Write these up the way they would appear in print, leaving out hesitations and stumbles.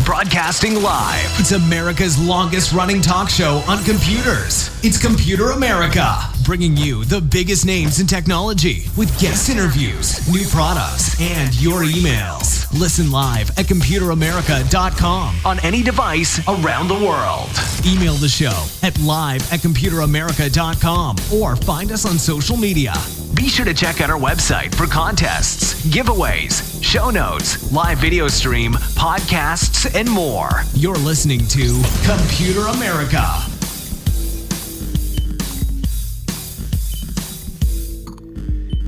Broadcasting live. It's America's longest running talk show on computers. It's Computer America, bringing you the biggest names in technology with guest interviews, new products, and your emails. Listen live at computeramerica.com on any device around the world. Email the show at live@computeramerica.com or find us on social media. Be sure to check out our website for contests, giveaways, show notes, live video stream, podcasts, and more. You're listening to Computer America.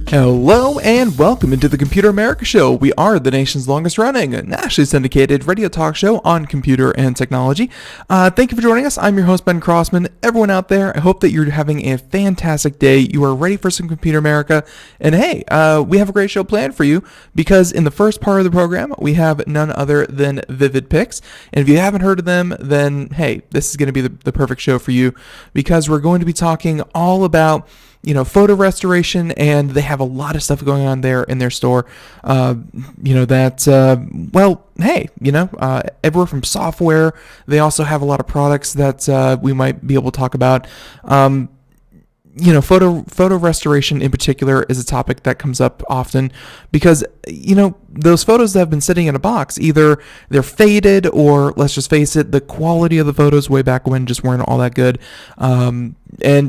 Hello and welcome into the Computer America Show. We are the nation's longest running, nationally syndicated radio talk show on computer and technology. Thank you for joining us. I'm your host, Ben Crossman. Everyone out there, I hope that you're having a fantastic day. You are ready for some Computer America. And hey, we have a great show planned for you because in the first part of the program, we have none other than Vivid-Pix. And if you haven't heard of them, then hey, this is going to be the perfect show for you because we're going to be talking all about photo restoration, and they have a lot of stuff going on there in their store. Everywhere from software. They also have a lot of products that we might be able to talk about. Photo restoration in particular is a topic that comes up often because, those photos that have been sitting in a box, either they're faded or, let's just face it, the quality of the photos way back when just weren't all that good. And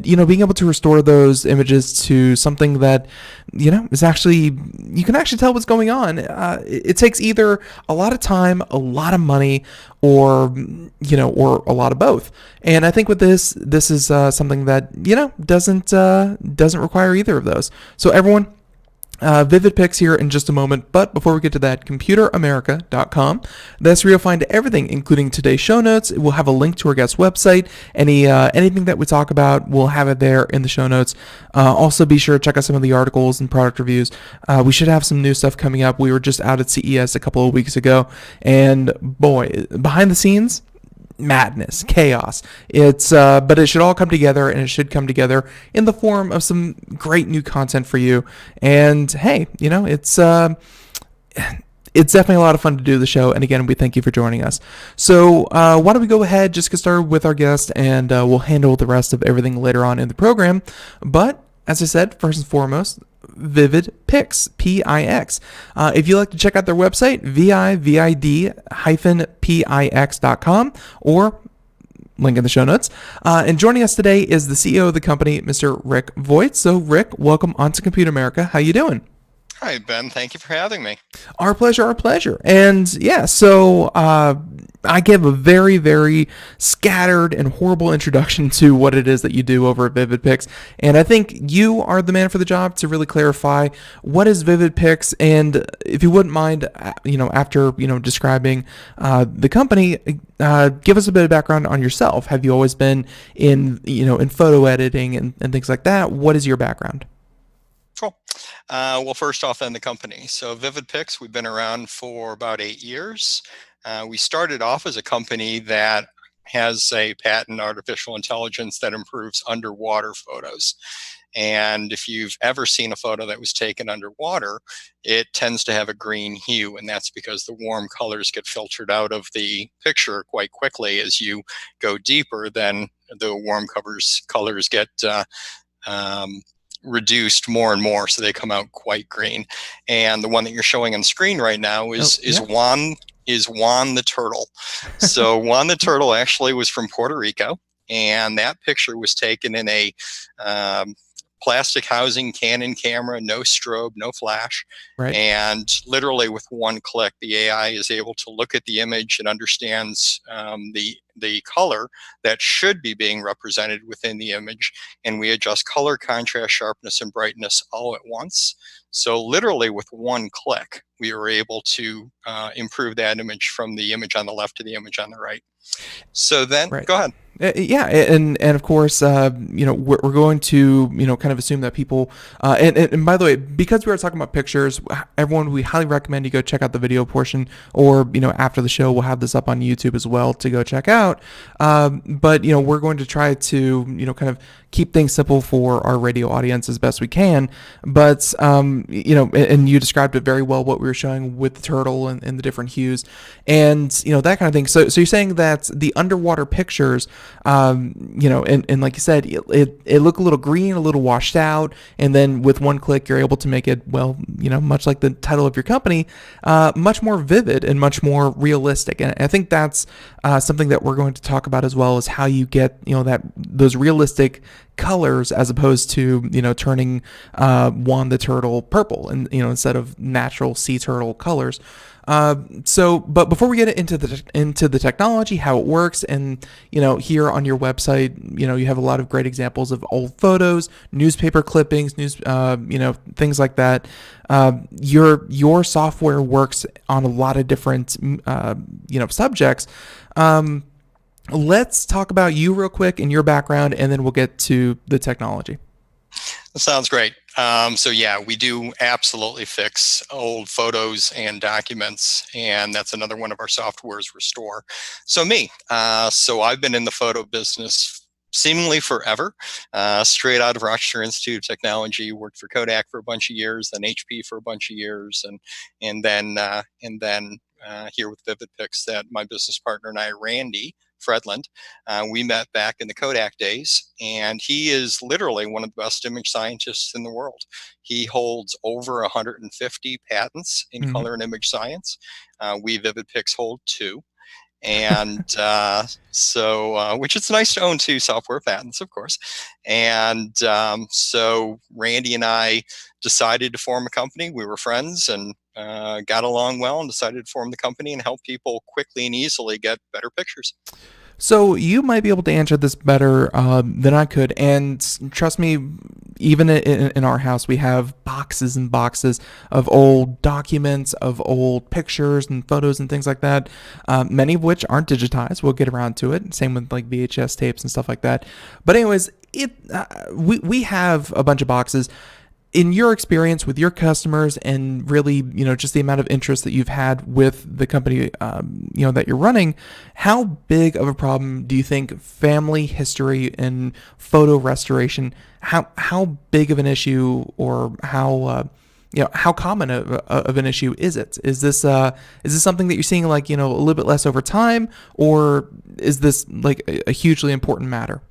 being able to restore those images to something that, is actually, you can actually tell what's going on. It takes either a lot of time, a lot of money, or a lot of both. And I think with this is something that, doesn't require either of those. So everyone, Vivid-Pix here in just a moment, but before we get to that, computeramerica.com. That's where you'll find everything, including today's show notes. We'll have a link to our guest website. Anything that we talk about, we'll have it there in the show notes. Also, be sure to check out some of the articles and product reviews. We should have some new stuff coming up. We were just out at CES a couple of weeks ago, and boy, behind the scenes, madness, chaos. But it should all come together, and it should come together in the form of some great new content for you. And hey, it's definitely a lot of fun to do the show. And again, we thank you for joining us. So why don't we go ahead, just get started with our guest, and we'll handle the rest of everything later on in the program. But as I said, first and foremost, Vivid-Pix, P-I-X. If you'd like to check out their website, vivid-pix.com, or link in the show notes. And joining us today is the CEO of the company, Mr. Rick Voight. So Rick, welcome onto Computer America. How you doing? Hi, Ben. Thank you for having me. Our pleasure. And yeah, so I give a very, very scattered and horrible introduction to what it is that you do over at Vivid-Pix. And I think you are the man for the job to really clarify what is Vivid-Pix. And if you wouldn't mind, after, describing the company, give us a bit of background on yourself. Have you always been in photo editing and things like that? What is your background? Cool. Well, first off, then the company. So Vivid-Pix, we've been around for about 8 years. We started off as a company that has a patent artificial intelligence that improves underwater photos. And if you've ever seen a photo that was taken underwater, it tends to have a green hue, and that's because the warm colors get filtered out of the picture quite quickly. As you go deeper, then the warm colors get reduced more and more, so they come out quite green. And the one that you're showing on screen right now is Juan the turtle. So Juan the turtle actually was from Puerto Rico, and that picture was taken in a plastic housing, Canon camera, no strobe, no flash. Right. And literally with one click, the AI is able to look at the image and understands the color that should be being represented within the image. And we adjust color, contrast, sharpness, and brightness all at once. So literally with one click, we were able to improve that image from the image on the left to the image on the right. So then, Right. go ahead. Yeah, and of course, we're going to kind of assume that people and by the way, because we were talking about pictures, everyone, we highly recommend you go check out the video portion, or after the show we'll have this up on YouTube as well to go check out. But we're going to try to kind of keep things simple for our radio audience as best we can. But and you described it very well, what we were showing with the turtle and the different hues, and that kind of thing. So you're saying that the underwater pictures, and like you said, it looked a little green, a little washed out, and then with one click you're able to make it, well, much like the title of your company, much more vivid and much more realistic. And I think that's something that we're going to talk about as well, is how you get those realistic colors, as opposed to turning Juan the turtle purple, and instead of natural sea turtle colors. But before we get into the technology, how it works, and here on your website, you have a lot of great examples of old photos, newspaper clippings, things like that. Your software works on a lot of different subjects. Let's talk about you real quick and your background, and then we'll get to the technology. That sounds great. So yeah, we do absolutely fix old photos and documents, and that's another one of our softwares, Restore. So so I've been in the photo business seemingly forever, straight out of Rochester Institute of Technology. Worked for Kodak for a bunch of years, then HP for a bunch of years, and then here with Vivid-Pix, that my business partner and I, Randy Fredland, we met back in the Kodak days, and he is literally one of the best image scientists in the world. He holds over 150 patents in color and image science. We Vivid-Pix hold 2. And which it's nice to own 2 software patents, of course. And so Randy and I decided to form a company. We were friends and got along well, and decided to form the company and help people quickly and easily get better pictures. So you might be able to answer this better than I could, and trust me, even in our house, we have boxes and boxes of old documents, of old pictures and photos and things like that, many of which aren't digitized. We'll get around to it. Same with like VHS tapes and stuff like that. But anyways, we have a bunch of boxes. In your experience with your customers, and really, just the amount of interest that you've had with the company, that you're running, how big of a problem do you think family history and photo restoration, how big of an issue, or how common of an issue is it? Is this something that you're seeing like, a little bit less over time, or is this like a hugely important matter?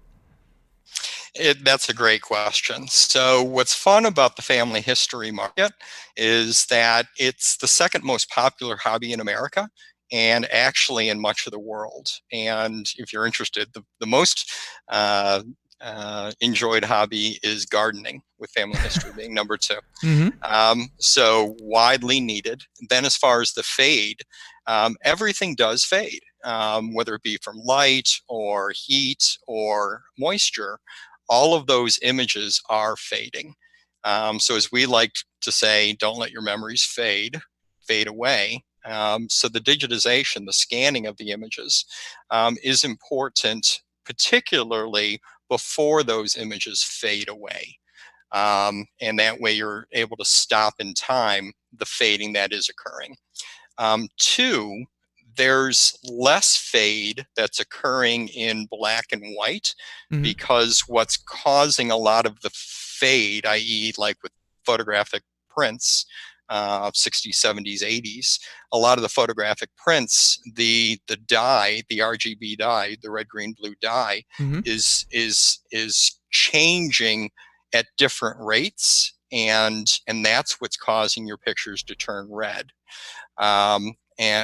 That's a great question. So what's fun about the family history market is that it's the second most popular hobby in America, and actually in much of the world. And if you're interested, the most enjoyed hobby is gardening, with family history being number 2. So widely needed. Then as far as the fade, everything does fade, whether it be from light or heat or moisture. All of those images are fading. So as we like to say, don't let your memories fade away. So the digitization, the scanning of the images, is important, particularly before those images fade away. And that way you're able to stop in time the fading that is occurring. 2, there's less fade that's occurring in black and white, because what's causing a lot of the fade, i.e. like with photographic prints, 60s, 70s, 80s, a lot of the photographic prints, the dye, the RGB dye, the red, green, blue dye, is changing at different rates, and that's what's causing your pictures to turn red.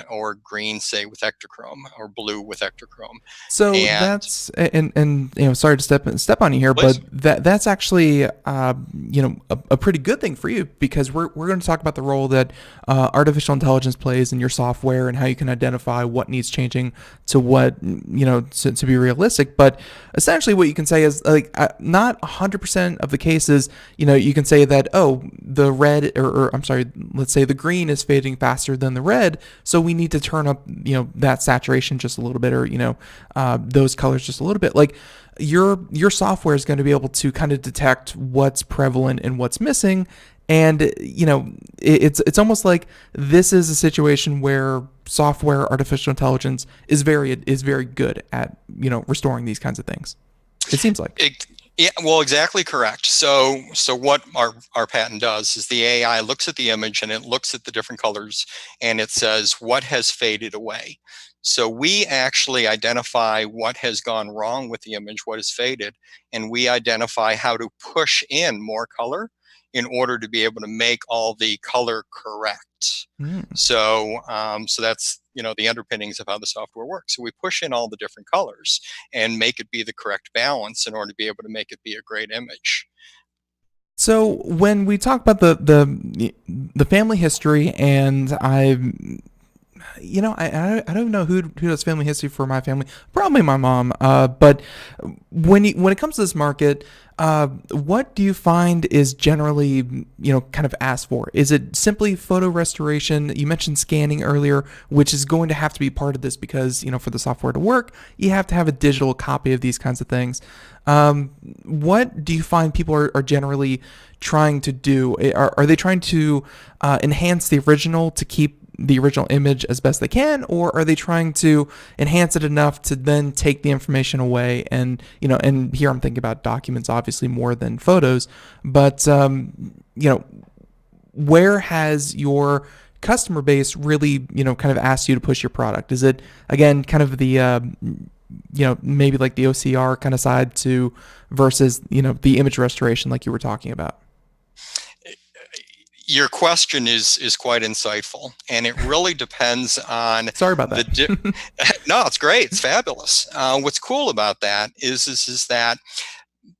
or green, say, with ectochrome, or blue with ectochrome. So And that's and sorry to step on you here, please. but that's actually a pretty good thing for you, because we're going to talk about the role that artificial intelligence plays in your software and how you can identify what needs changing to what to be realistic. But essentially, what you can say is, like, not 100% of the cases, you can say that, oh, the red, or I'm sorry, let's say the green is fading faster than the red, so we need to turn up that saturation just a little bit, or those colors just a little bit. Like, your software is going to be able to kind of detect what's prevalent and what's missing. And it's almost like this is a situation where software artificial intelligence is very good at restoring these kinds of things, it seems like. Yeah, well, exactly correct. So what our patent does is the AI looks at the image, and it looks at the different colors, and it says what has faded away. So we actually identify what has gone wrong with the image, what has faded, and we identify how to push in more color in order to be able to make all the color correct. So that's the underpinnings of how the software works. So we push in all the different colors and make it be the correct balance in order to be able to make it be a great image. So when we talk about the family history, and I don't know who does family history for my family. Probably my mom. But when it comes to this market, what do you find is generally kind of asked for? Is it simply photo restoration? You mentioned scanning earlier, which is going to have to be part of this, because for the software to work, you have to have a digital copy of these kinds of things. What do you find people are generally trying to do? Are they trying to enhance the original to keep the original image as best they can, or are they trying to enhance it enough to then take the information away? And and here I'm thinking about documents, obviously, more than photos. But where has your customer base really kind of asked you to push your product? Is it, again, kind of the maybe like the OCR kind of side to, versus the image restoration like you were talking about? Your question is quite insightful, and it really depends on Sorry about that. No, it's great. It's fabulous. What's cool about that is that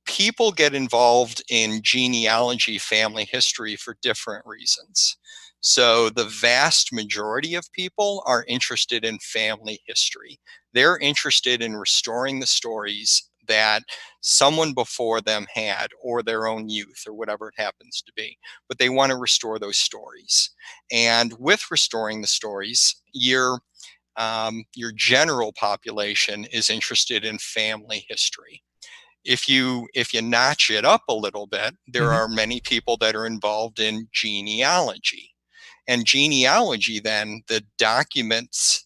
people get involved in genealogy, family history, for different reasons. So the vast majority of people are interested in family history. They're interested in restoring the stories that someone before them had, or their own youth, or whatever it happens to be. But they want to restore those stories. And with restoring the stories, your general population is interested in family history. If you notch it up a little bit, there Mm-hmm. are many people that are involved in genealogy. And genealogy, then, the documents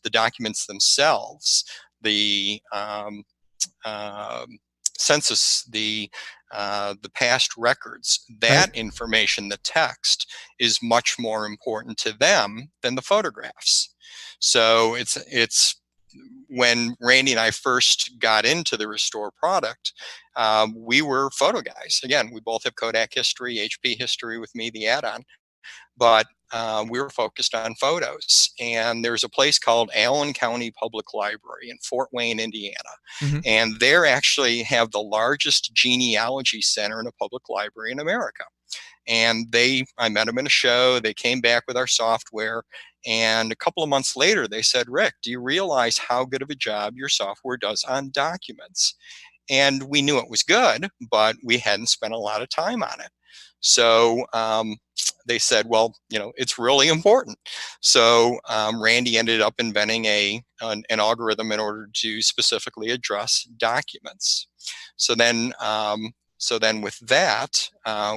themselves, the census, the past records, Right. that information, the text, is much more important to them than the photographs. So it's when Randy and I first got into the Restore product, we were photo guys. Again, we both have Kodak history, HP history with me, the add-on, but we were focused on photos. And there's a place called Allen County Public Library in Fort Wayne, Indiana. Mm-hmm. And they actually have the largest genealogy center in a public library in America. And I met them in a show. They came back with our software. And a couple of months later, they said, Rick, do you realize how good of a job your software does on documents? And we knew it was good, but we hadn't spent a lot of time on it. So they said, well, it's really important. So Randy ended up inventing an algorithm in order to specifically address documents. So then with that,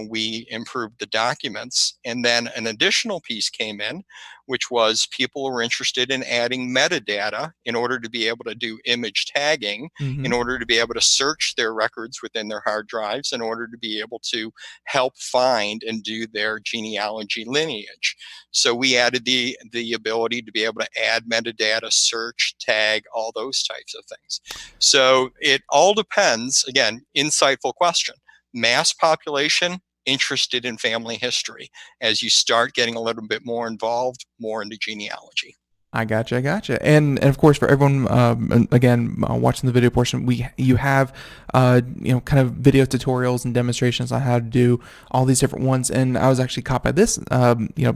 we improved the documents. And then an additional piece came in, which was people were interested in adding metadata in order to be able to do image tagging, Mm-hmm. in order to be able to search their records within their hard drives, in order to be able to help find and do their genealogy lineage. So we added the ability to be able to add metadata, search, tag, all those types of things. So it all depends. Again, insightful question. Mass population interested in family history. As you start getting a little bit more involved, more into genealogy. I gotcha, I gotcha. And of course, for everyone, again, watching the video portion, you have, kind of video tutorials and demonstrations on how to do all these different ones. And I was actually caught by this,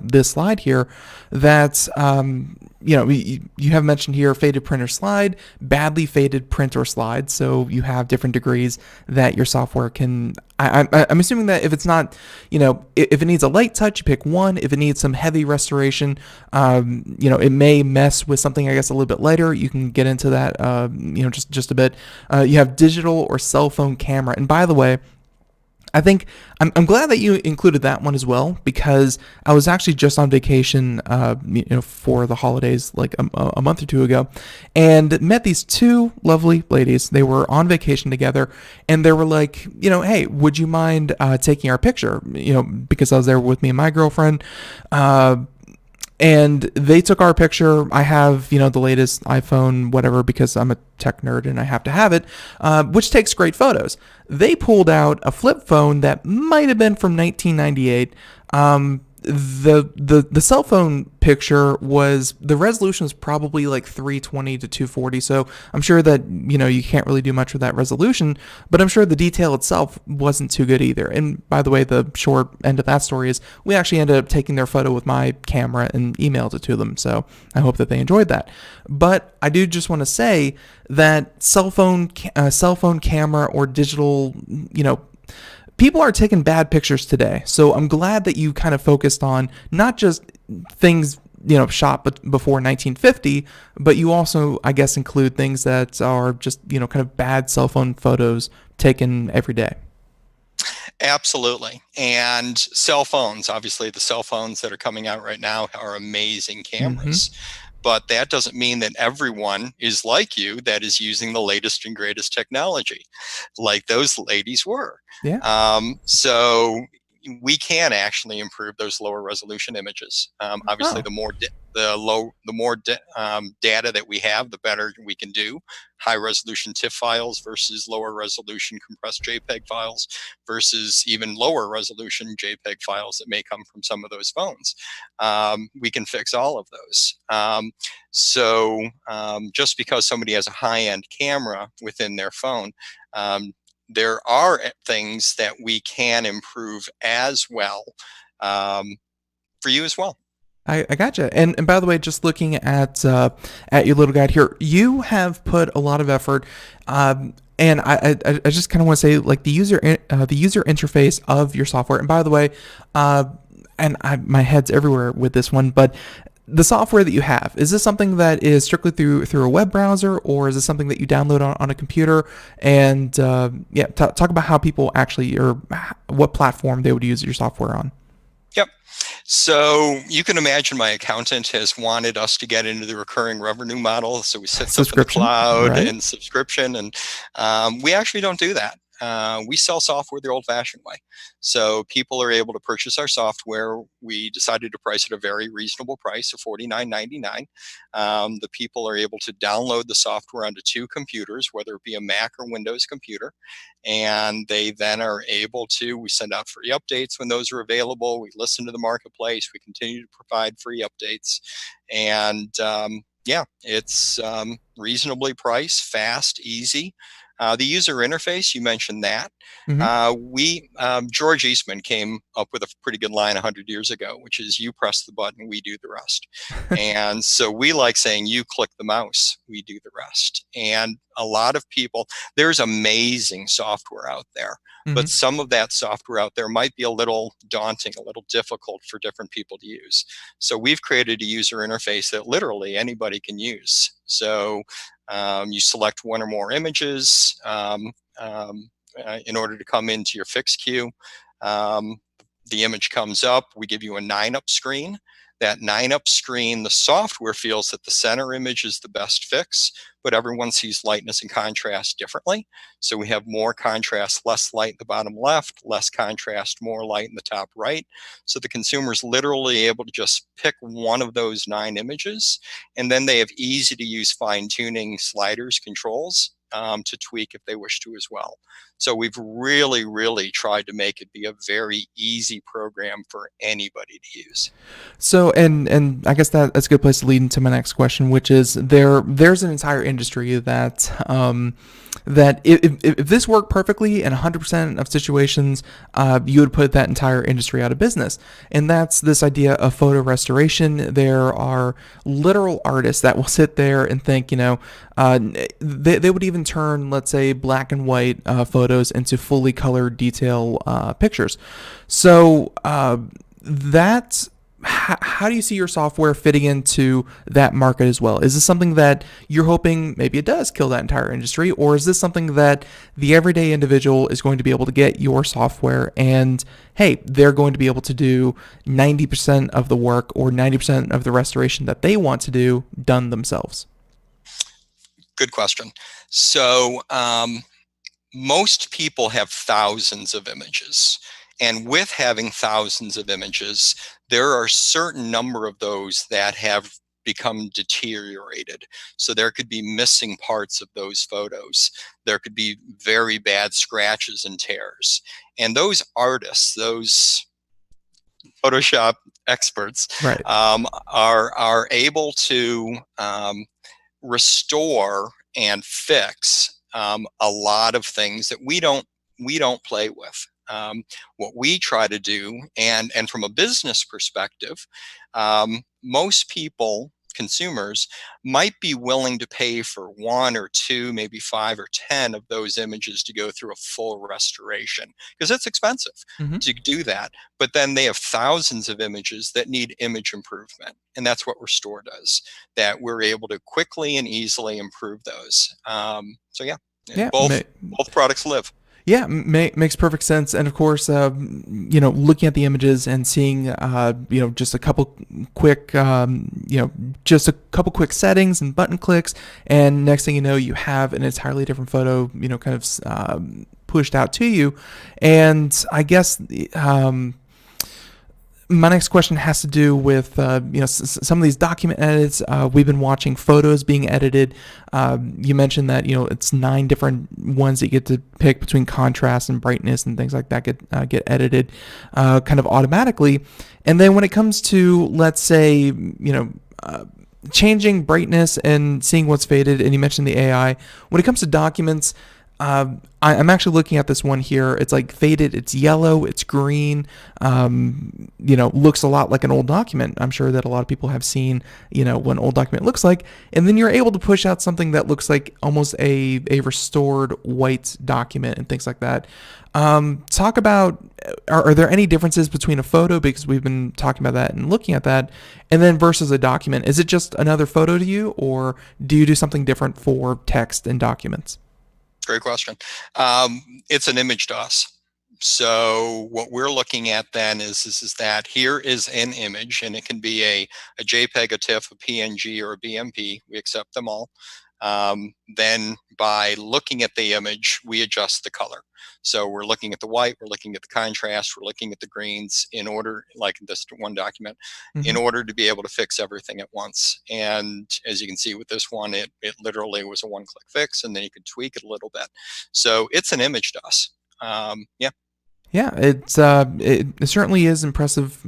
this slide here that, you have mentioned here faded printer slide, badly faded printer slide. So you have different degrees that your software can. I'm assuming that if it's not, if it needs a light touch, you pick one. If it needs some heavy restoration, it may mess with something, I guess, a little bit lighter. You can get into that, just a bit. You have digital or cell phone camera. And by the way, I think I'm glad that you included that one as well, because I was actually just on vacation, for the holidays, like a month or two ago, and met these two lovely ladies. They were on vacation together, and they were like, hey, would you mind taking our picture? Because I was there with me and my girlfriend. And they took our picture. I have, the latest iPhone, whatever, because I'm a tech nerd and I have to have it, which takes great photos. They pulled out a flip phone that might have been from 1998. The cell phone picture was, the resolution was probably like 320 to 240. So I'm sure that, you can't really do much with that resolution, but I'm sure the detail itself wasn't too good either. And by the way, the short end of that story is we actually ended up taking their photo with my camera and emailed it to them. So I hope that they enjoyed that. But I do just want to say that cell phone camera or digital, people are taking bad pictures today. So I'm glad that you kind of focused on not just things, shot before 1950, but you also, I guess, include things that are just, kind of bad cell phone photos taken every day. Absolutely. And cell phones, obviously the cell phones that are coming out right now are amazing cameras. But that doesn't mean that everyone is like you that is using the latest and greatest technology, like those ladies were. Yeah. So we can actually improve those lower resolution images. Obviously, Oh. the more data that we have, the better we can do. High resolution TIFF files versus lower resolution compressed JPEG files versus even lower resolution JPEG files that may come from some of those phones. We can fix all of those. Just because somebody has a high-end camera within their phone, there are things that we can improve as well, for you as well. I gotcha. And by the way, just looking at your little guide here, you have put a lot of effort. And I just kind of want to say, like, the user interface of your software. And by the way, my head's everywhere with this one, but the software that you have, is this something that is strictly through a web browser, or is this something that you download on a computer? And talk about how people actually, or what platform they would use your software on. Yep. So you can imagine my accountant has wanted us to get into the recurring revenue model. So we sit up in the cloud, right, and subscription, and we actually don't do that. We sell software the old-fashioned way. So people are able to purchase our software. We decided to price at a very reasonable price of $49.99. The people are able to download the software onto two computers, whether it be a Mac or Windows computer, and they then are able to, we send out free updates when those are available. We listen to the marketplace. We continue to provide free updates. And it's reasonably priced, fast, easy. The user interface, you mentioned that. George Eastman came up with a pretty good line 100 years ago, which is, you press the button, we do the rest. And so we like saying, you click the mouse, we do the rest. And a lot of people, there's amazing software out there, but some of that software out there might be a little daunting, a little difficult for different people to use. So we've created a user interface that literally anybody can use. So you select one or more images in order to come into your fix queue. The image comes up. We give you a 9-up screen. That 9-up screen, the software feels that the center image is the best fix, but everyone sees lightness and contrast differently. So we have more contrast, less light in the bottom left, less contrast, more light in the top right. So the consumer is literally able to just pick one of those 9 images, and then they have easy to use fine tuning sliders, controls to tweak if they wish to as well. So we've really, really tried to make it be a very easy program for anybody to use. So, and I guess that's a good place to lead into my next question, which is there's an entire industry that that if this worked perfectly in 100% of situations, you would put that entire industry out of business. And that's this idea of photo restoration. There are literal artists that will sit there and think, they would even turn, let's say, black and white photos into fully colored detail pictures. So that's how do you see your software fitting into that market as well? Is this something that you're hoping maybe it does kill that entire industry, or is this something that the everyday individual is going to be able to get your software and, hey, they're going to be able to do 90% of the work or 90% of the restoration that they want to do done themselves? Good question. So most people have thousands of images. And with having thousands of images, there are a certain number of those that have become deteriorated. So there could be missing parts of those photos. There could be very bad scratches and tears. And those artists, those Photoshop experts, Right. are able to restore and fix a lot of things that we don't play with. What we try to do, and from a business perspective, most people, consumers, might be willing to pay for 1 or 2, maybe 5 or 10 of those images to go through a full restoration, because it's expensive Mm-hmm. to do that. But then they have thousands of images that need image improvement, and that's what Restore does. That we're able to quickly and easily improve those. So yeah, Yeah. both products live. Yeah, makes perfect sense. And of course, looking at the images and seeing, just a couple quick, just a couple quick settings and button clicks, and next thing you know, you have an entirely different photo, kind of pushed out to you. And I guess my next question has to do with some of these document edits. We've been watching photos being edited. You mentioned that it's 9 different ones that you get to pick between contrast and brightness and things like that get edited kind of automatically. And then when it comes to, let's say, changing brightness and seeing what's faded, and you mentioned the AI. When it comes to documents, I'm actually looking at this one here. It's like faded. It's yellow. It's green. Looks a lot like an old document. I'm sure that a lot of people have seen, what an old document looks like. And then you're able to push out something that looks like almost a restored white document and things like that. Talk about, are there any differences between a photo, because we've been talking about that and looking at that, and then versus a document? Is it just another photo to you, or do you do something different for text and documents? Great question. It's an image to us. So what we're looking at then is that here is an image, and it can be a JPEG, a TIFF, a PNG, or a BMP. We accept them all. Then by looking at the image, we adjust the color. So we're looking at the white, we're looking at the contrast, we're looking at the greens in order, like this one document, in Mm-hmm. order to be able to fix everything at once. And as you can see with this one, it literally was a one-click fix, and then you could tweak it a little bit. So it's an image to us. Yeah. Yeah, it certainly is impressive,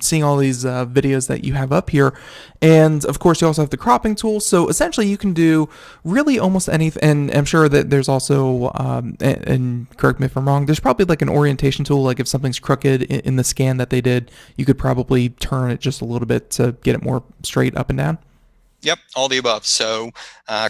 seeing all these videos that you have up here. And of course, you also have the cropping tool. So essentially, you can do really almost anything. And I'm sure that there's also, and correct me if I'm wrong, there's probably like an orientation tool. Like if something's crooked in the scan that they did, you could probably turn it just a little bit to get it more straight up and down. Yep, all the above. So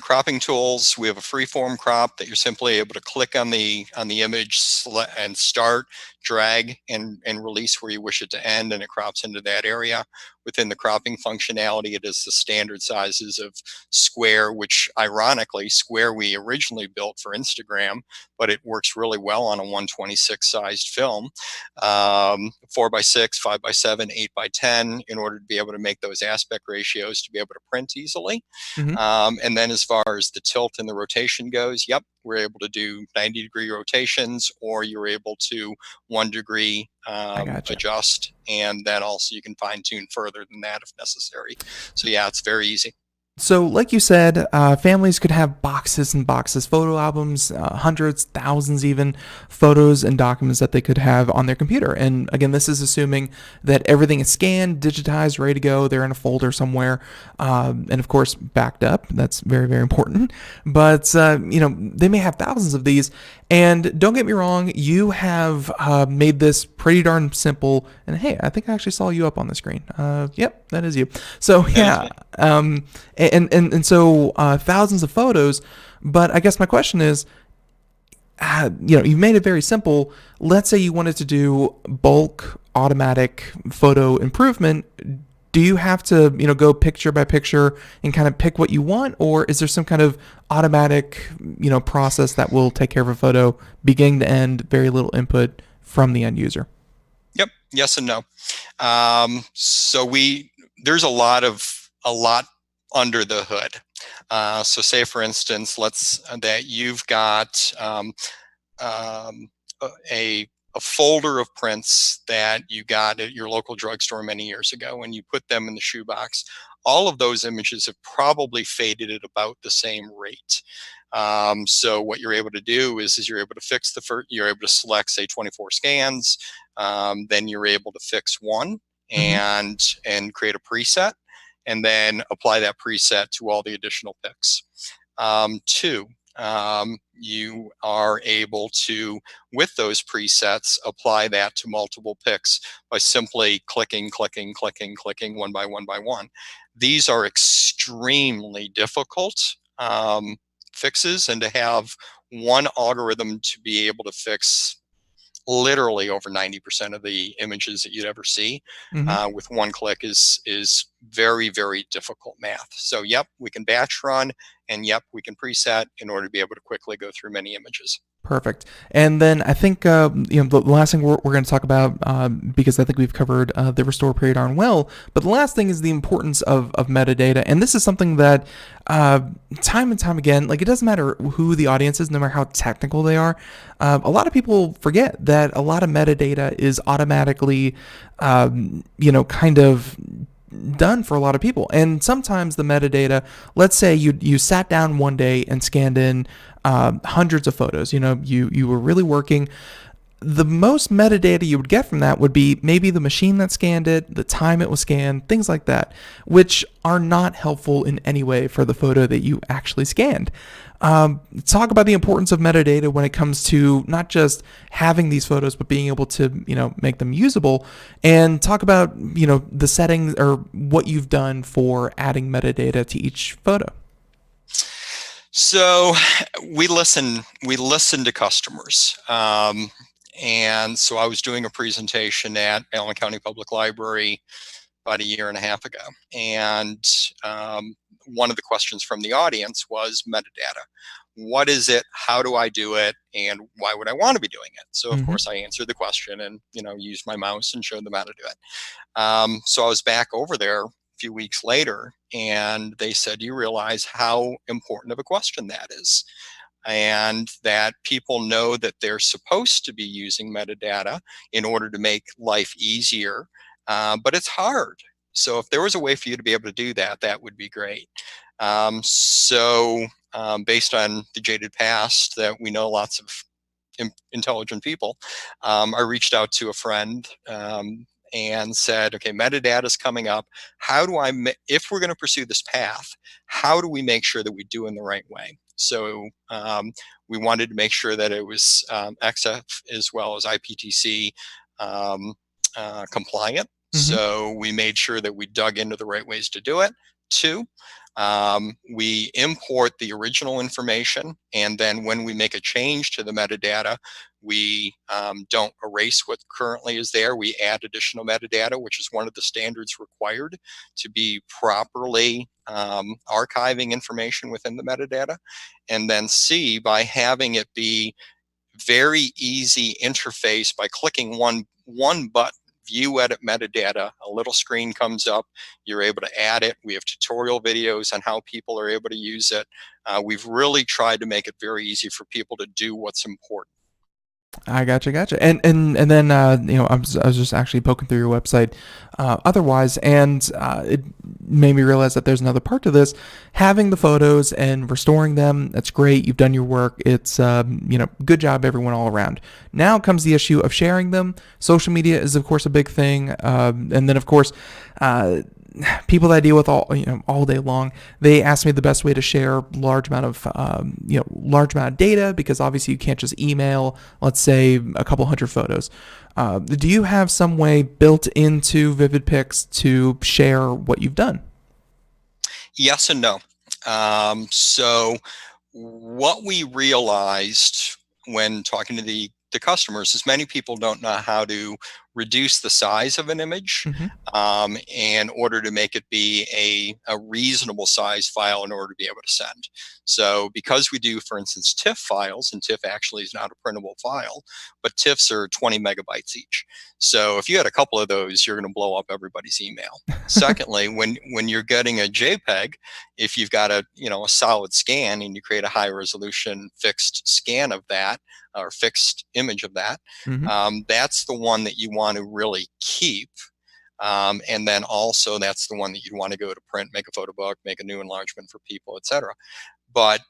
cropping tools, we have a freeform crop that you're simply able to click on the image and start, drag, and release where you wish it to end, and it crops into that area. Within the cropping functionality, it is the standard sizes of square, which ironically, square we originally built for Instagram, but it works really well on a 126 sized film. 4x6, 5x7, 8x10, in order to be able to make those aspect ratios to be able to print easily. Mm-hmm. And then as far as the tilt and the rotation goes, yep, we're able to do 90-degree rotations, or you're able to 1 degree I gotcha. adjust, and then also you can fine tune further than that if necessary. So yeah, it's very easy. So, like you said, families could have boxes and boxes, photo albums, hundreds, thousands, even photos and documents that they could have on their computer. And again, this is assuming that everything is scanned, digitized, ready to go. They're in a folder somewhere, and of course, backed up. That's very, very important. But they may have thousands of these. And don't get me wrong, you have made this pretty darn simple. And hey, I think I actually saw you up on the screen. Yep, that is you. So That is yeah, me. so thousands of photos. But I guess my question is, you made it very simple. Let's say you wanted to do bulk automatic photo improvement. Do you have to, go picture by picture and kind of pick what you want, or is there some kind of automatic, process that will take care of a photo beginning to end, very little input from the end user? Yep. Yes and no. So there's a lot under the hood. So say for instance, let's that you've got um, a a folder of prints that you got at your local drugstore many years ago, and you put them in the shoebox. All of those images have probably faded at about the same rate. So what you're able to do is you're able to fix the first, you're able to select say 24 scans, then you're able to fix one Mm-hmm. and create a preset, and then apply that preset to all the additional pics. Two, you are able to, with those presets, apply that to multiple pics by simply clicking one by one. These are extremely difficult fixes, and to have one algorithm to be able to fix literally over 90% of the images that you'd ever see Mm-hmm. with one click is very, very difficult math. So yep, we can batch run, and yep, we can preset in order to be able to quickly go through many images. Perfect. And then I think the last thing we're going to talk about, because I think we've covered the restore pretty darn well. But the last thing is the importance of metadata, and this is something that time and time again, like it doesn't matter who the audience is, no matter how technical they are. A lot of people forget that a lot of metadata is automatically, kind of done for a lot of people. And sometimes the metadata, let's say you sat down one day and scanned in hundreds of photos. You were really working. The most metadata you would get from that would be maybe the machine that scanned it, the time it was scanned, things like that, which are not helpful in any way for the photo that you actually scanned. Talk about the importance of metadata when it comes to not just having these photos, but being able to, make them usable, and talk about, the settings or what you've done for adding metadata to each photo. So we listen to customers. And so I was doing a presentation at Allen County Public Library about a year and a half ago. And one of the questions from the audience was metadata. What is it? How do I do it? And why would I want to be doing it? So of Mm-hmm. course I answered the question and used my mouse and showed them how to do it. So I was back over there a few weeks later, and they said, "You realize how important of a question that is, and that people know that they're supposed to be using metadata in order to make life easier, but it's hard. So if there was a way for you to be able to do that, that would be great." Based on the jaded past that we know lots of intelligent people, I reached out to a friend and said, okay, metadata is coming up. How do if we're going to pursue this path, how do we make sure that we do in the right way? So we wanted to make sure that it was XF as well as IPTC compliant. Mm-hmm. So we made sure that we dug into the right ways to do it. Two, we import the original information, and then when we make a change to the metadata, we don't erase what currently is there. We add additional metadata, which is one of the standards required to be properly archiving information within the metadata. And then C, by having it be very easy interface by clicking one button, view edit metadata, a little screen comes up, you're able to add it. We have tutorial videos on how people are able to use it. We've really tried to make it very easy for people to do what's important. I gotcha. And then I was just actually poking through your website, otherwise, and it made me realize that there's another part to this. Having the photos and restoring them, that's great. You've done your work. It's good job, everyone, all around. Now comes the issue of sharing them. Social media is, of course, a big thing, and then, of course, people that I deal with all day long, they ask me the best way to share large amount of data, because obviously you can't just email, let's say, a couple hundred photos. Do you have some way built into Vivid-Pix to share what you've done? Yes and no. So what we realized when talking to the customers is many people don't know how to reduce the size of an image Mm-hmm. in order to make it be a reasonable size file in order to be able to send. So because we do, for instance, TIFF files, and TIFF actually is not a printable file, but TIFFs are 20 megabytes each. So if you had a couple of those, you're going to blow up everybody's email. Secondly, when you're getting a JPEG, if you've got a solid scan and you create a high resolution fixed scan of that, or fixed image of that, Mm-hmm. that's the one that you want to really keep. And then also that's the one that you'd want to go to print, make a photo book, make a new enlargement for people, etc. But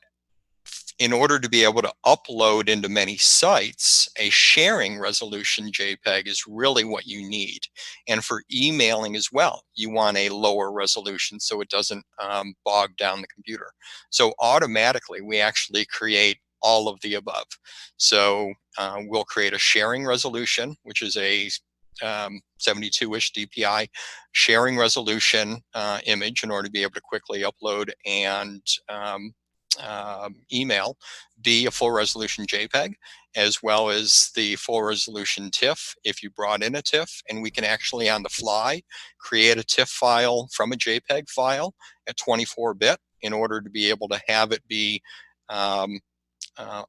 in order to be able to upload into many sites, a sharing resolution JPEG is really what you need. And for emailing as well, you want a lower resolution so it doesn't bog down the computer. So automatically, we actually create all of the above. So we'll create a sharing resolution, which is a 72-ish DPI sharing resolution image in order to be able to quickly upload and email, be a full resolution JPEG, as well as the full resolution TIFF if you brought in a TIFF, and we can actually on the fly create a TIFF file from a JPEG file at 24-bit in order to be able to have it be um,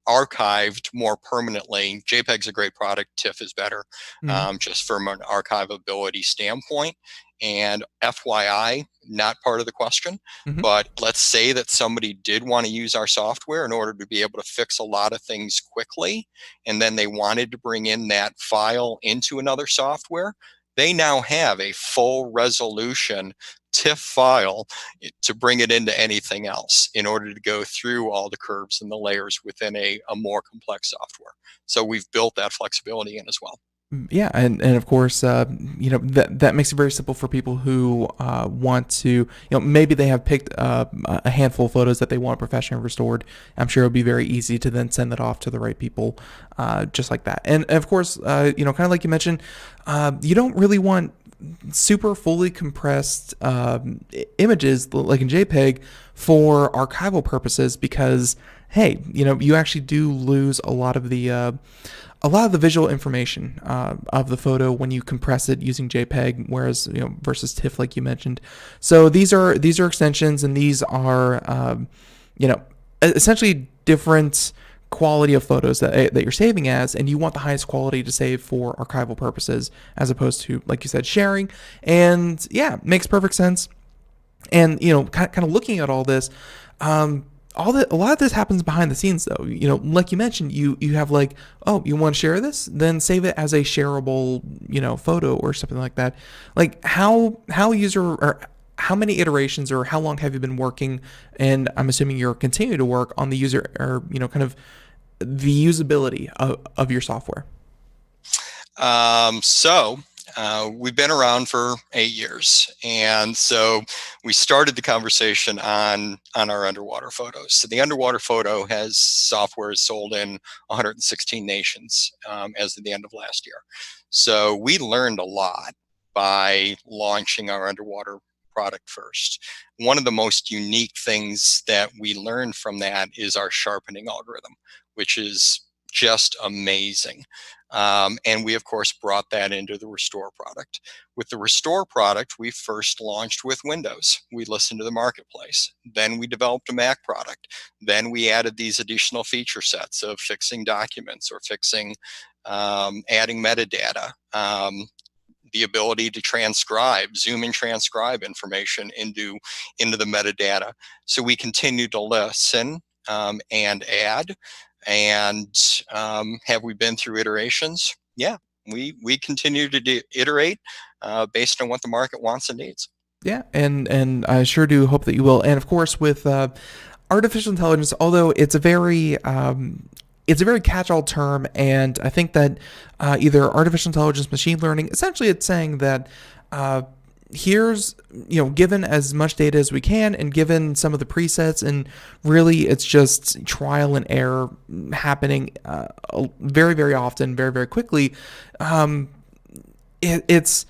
archived more permanently. JPEG's a great product. TIFF is better, Mm-hmm. just from an archivability standpoint. And FYI, not part of the question, Mm-hmm. but let's say that somebody did want to use our software in order to be able to fix a lot of things quickly, and then they wanted to bring in that file into another software. They now have a full resolution TIFF file to bring it into anything else in order to go through all the curves and the layers within a more complex software. So we've built that flexibility in as well. Yeah, and of course, that makes it very simple for people who want to, maybe they have picked a handful of photos that they want professionally restored. I'm sure it'll be very easy to then send that off to the right people, just like that. And of course, kind of like you mentioned, you don't really want super fully compressed images like in JPEG for archival purposes, because hey, you actually do lose a lot of the visual information of the photo when you compress it using JPEG, whereas versus TIFF, like you mentioned. So these are extensions, and these are essentially different quality of photos that you're saving as, and you want the highest quality to save for archival purposes, as opposed to, like you said, sharing. And yeah, makes perfect sense. And kind of looking at all this, a lot of this happens behind the scenes, though. Like you mentioned, you have like, oh, you want to share this, then save it as a shareable photo or something like that. Like how user, or how many iterations, or how long have you been working, and I'm assuming you're continuing to work on the user, or kind of the usability of your software? We've been around for 8 years, and so we started the conversation on our underwater photos. So the underwater photo has software sold in 116 nations as of the end of last year. So we learned a lot by launching our underwater product first. One of the most unique things that we learned from that is our sharpening algorithm, which is just amazing. And we, of course, brought that into the Restore product. With the Restore product, we first launched with Windows. We listened to the marketplace. Then we developed a Mac product. Then we added these additional feature sets of fixing documents, or fixing, adding metadata, the ability to transcribe, zoom and transcribe information into the metadata. So we continue to listen and add. And have we been through iterations? Yeah, we continue to iterate based on what the market wants and needs. Yeah, and I sure do hope that you will. And of course, with artificial intelligence, although it's a very catch-all term, and I think that either artificial intelligence, machine learning, essentially, it's saying that. Here's, given as much data as we can and given some of the presets, and really it's just trial and error happening very, very often, very, very quickly. It's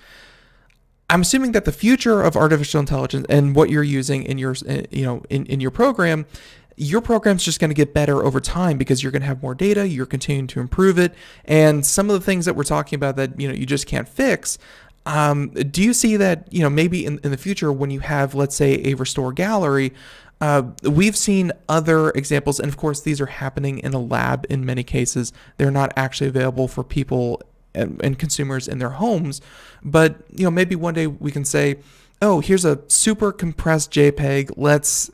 I'm assuming that the future of artificial intelligence and what you're using in your in your program's just going to get better over time because you're going to have more data, you're continuing to improve it, and some of the things that we're talking about that you just can't fix. Do you see that maybe in the future when you have, let's say, a restore gallery? We've seen other examples, and of course these are happening in a lab in many cases. They're not actually available for people and consumers in their homes, but maybe one day we can say, oh, here's a super compressed JPEG. Let's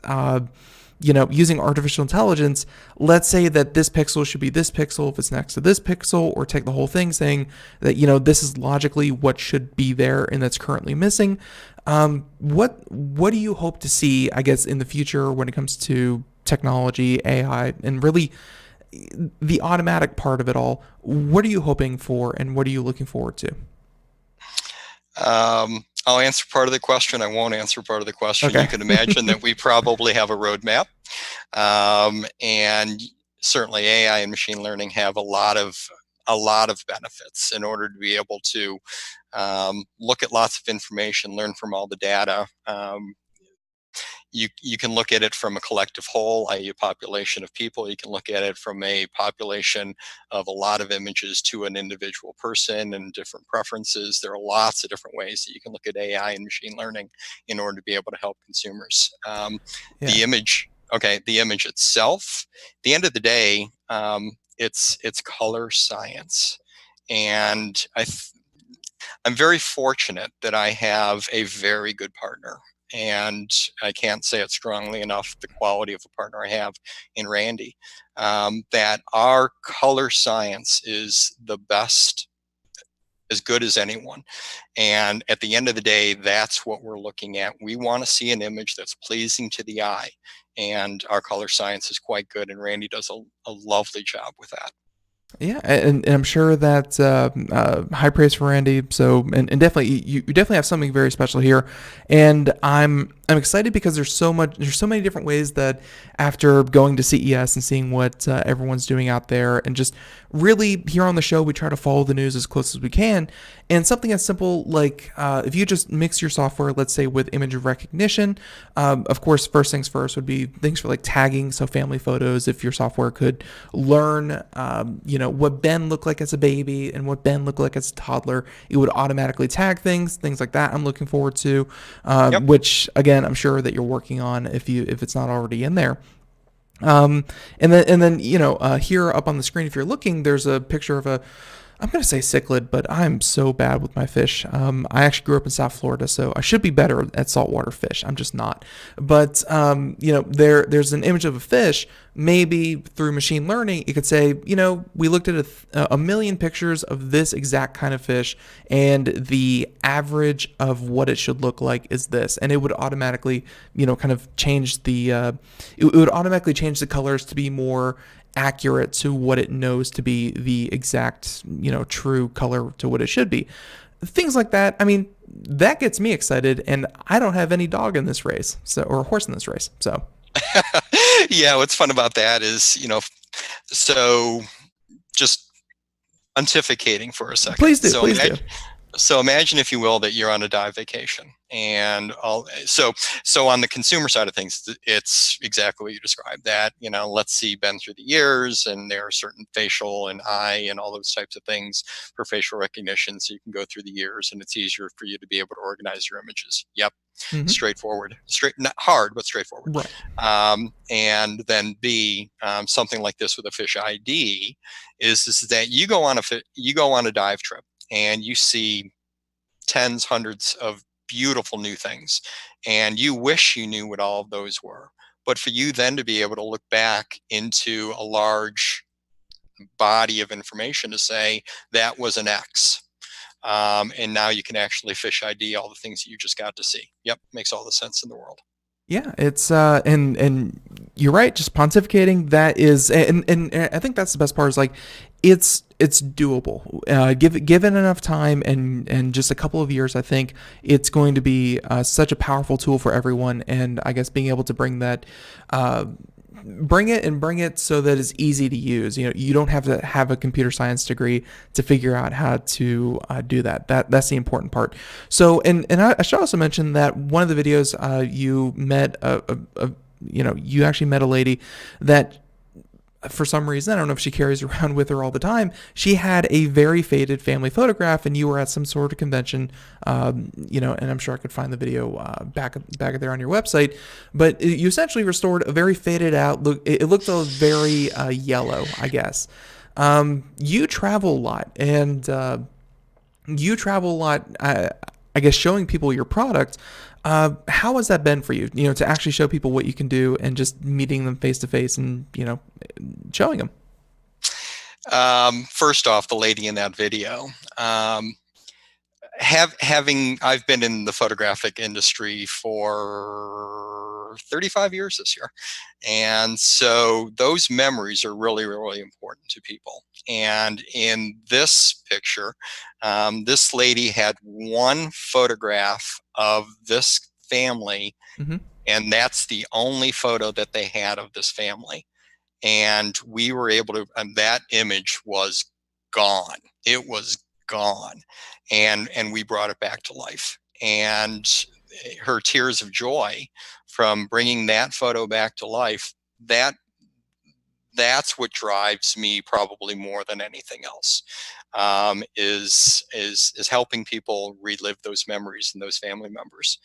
using artificial intelligence, let's say that this pixel should be this pixel if it's next to this pixel, or take the whole thing saying that this is logically what should be there and that's currently missing. What do you hope to see, I guess, in the future when it comes to technology, AI, and really the automatic part of it all? What are you hoping for, and what are you looking forward to? I'll answer part of the question. I won't answer part of the question. Okay. You can imagine that we probably have a roadmap, and certainly AI and machine learning have a lot of benefits in order to be able to look at lots of information, learn from all the data. You can look at it from a collective whole, i.e. a population of people. You can look at it from a population of a lot of images to an individual person and different preferences. There are lots of different ways that you can look at AI and machine learning in order to be able to help consumers. The image itself, at the end of the day, it's color science. And I'm very fortunate that I have a very good partner. And I can't say it strongly enough, the quality of the partner I have in Randy, that our color science is the best, as good as anyone. And at the end of the day, that's what we're looking at. We want to see an image that's pleasing to the eye. And our color science is quite good. And Randy does a lovely job with that. Yeah, and I'm sure that high praise for Randy. So, and definitely, you definitely have something very special here, and I'm excited because there's so many different ways that after going to CES and seeing what everyone's doing out there, and just really here on the show, we try to follow the news as close as we can. And something as simple like if you just mix your software, let's say with image recognition, of course, first things first would be things for like tagging. So family photos, if your software could learn, what Ben looked like as a baby and what Ben looked like as a toddler, it would automatically tag things like that. I'm looking forward to, which again, I'm sure that you're working on if it's not already in there. And then here up on the screen, if you're looking, there's a picture of I'm going to say cichlid, but I'm so bad with my fish. I actually grew up in South Florida, so I should be better at saltwater fish. I'm just not. But, there's an image of a fish. Maybe through machine learning, you could say, we looked at a million pictures of this exact kind of fish, and the average of what it should look like is this. And it would automatically, kind of change it would automatically change the colors to be more accurate to what it knows to be the exact, true color to what it should be. Things like that. I mean, that gets me excited, and I don't have any dog in this race, or horse in this race. So, yeah, what's fun about that is, so just pontificating for a second. Please do. So imagine, if you will, that you're on a dive vacation, and so on the consumer side of things, it's exactly what you described. That let's see Ben through the years, and there are certain facial and eye and all those types of things for facial recognition, so you can go through the years, and it's easier for you to be able to organize your images. Yep, straightforward, not hard, but straightforward. Right. And then B, something like this with a fish ID is that you go on a dive trip, and you see tens, hundreds of beautiful new things, and you wish you knew what all of those were. But for you then to be able to look back into a large body of information to say that was an X. And now you can actually fish ID all the things that you just got to see. Yep, makes all the sense in the world. Yeah, it's and you're right, just pontificating that is and I think that's the best part is like it's doable. Given enough time and just a couple of years, I think it's going to be such a powerful tool for everyone. And I guess being able to bring that bring it so that it's easy to use. You know, you don't have to have a computer science degree to figure out how to do that. That's the important part. So, and I should also mention that one of the videos you met you actually met a lady that for some reason, I don't know if she carries around with her all the time, she had a very faded family photograph, and you were at some sort of convention, and I'm sure I could find the video back there on your website, but you essentially restored a very faded out look. It looked very yellow, I guess. You travel a lot, and I guess showing people your product. How has that been for you? You know, to actually show people what you can do and just meeting them face to face and showing them. First off, the lady in that video. I've been in the photographic industry for 35 years this year. And so those memories are really, really important to people. And in this picture, this lady had one photograph of this family, Mm-hmm. and that's the only photo that they had of this family. And we were able to, and that image was gone. It was gone. And we brought it back to life. And her tears of joy from bringing that photo back to life, that's what drives me probably more than anything else, is helping people relive those memories and those family members.